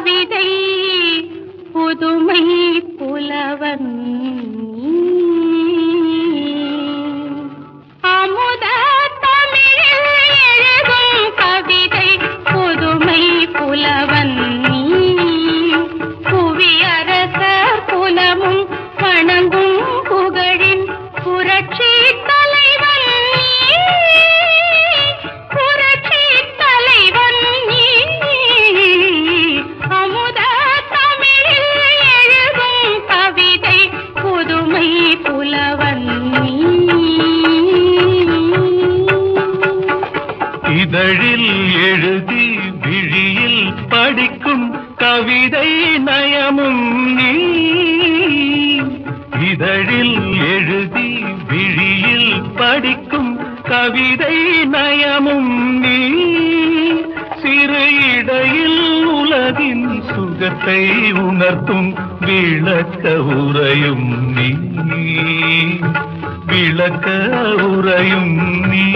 கவிதை புதுமை புலவன் அமுத தமிழில் எழுதும் கவிதை புதுமை புலவன் புவியரசர் குலமும் வணங்கும் புகழின் புரட்சி தலைவன் புரட்சி தலைவன் அமுத தமிழில் எழுதும் கவிதை புதுமை புலவன் இதழில் எழுதி விழியில் படிக்கும் கவிதை நயமும் நீ இதழில் எழுதி விழியில் படிக்கும் கவிதை நயமும் நீ சிறு இடையில் உலகின் சுகத்தை உணர்த்தும் விளக்க உரையும் நீ விளக்க உரையும் நீ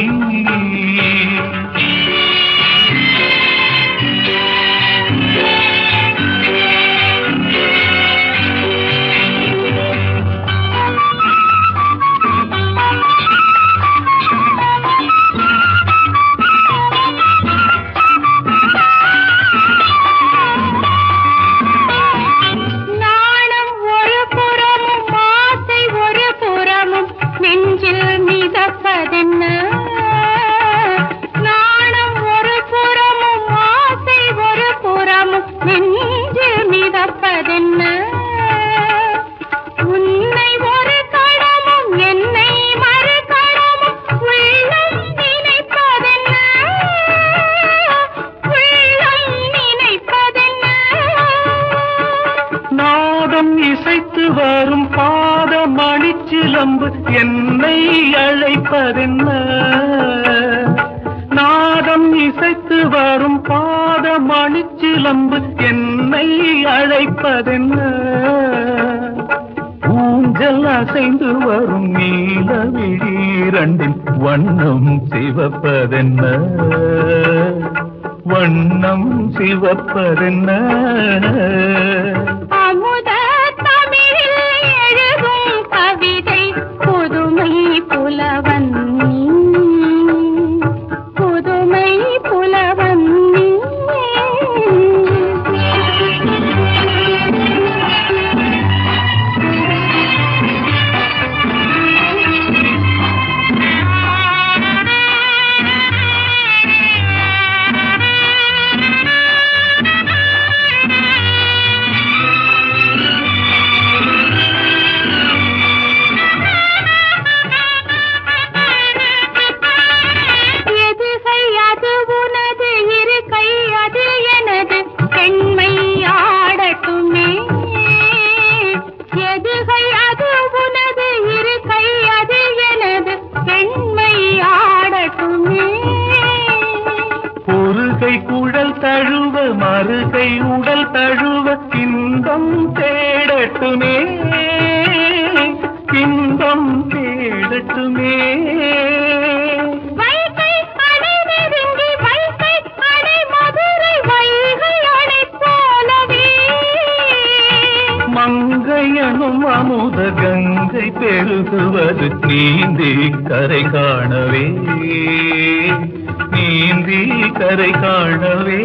இசைத்து வரும் பாத மணிச்சிலம்பு என்னை அழைப்பதென்ன நாதம் இசைத்து வரும் பாத மணிச்சிலம்பு என்னை அழைப்பதென்ன ஊஞ்சல் அசைந்து வரும் நீல விழிரண்டின் வண்ணம் சிவப்பதென்ன வண்ணம் சிவப்பதென்ன அமுத தமிழில் எழுதும் கவிதை புதுமை புலவன் புதுமை புலவன் குழல் தழுவ மறுகை உடல் தழுவ இன்பம் தேடட்டுமே இன்பம் தேடட்டுமே மங்கையனும் அமுத கங்கை பெருகுவது நீந்தி கரை காணவே நீந்தி கரை காணவே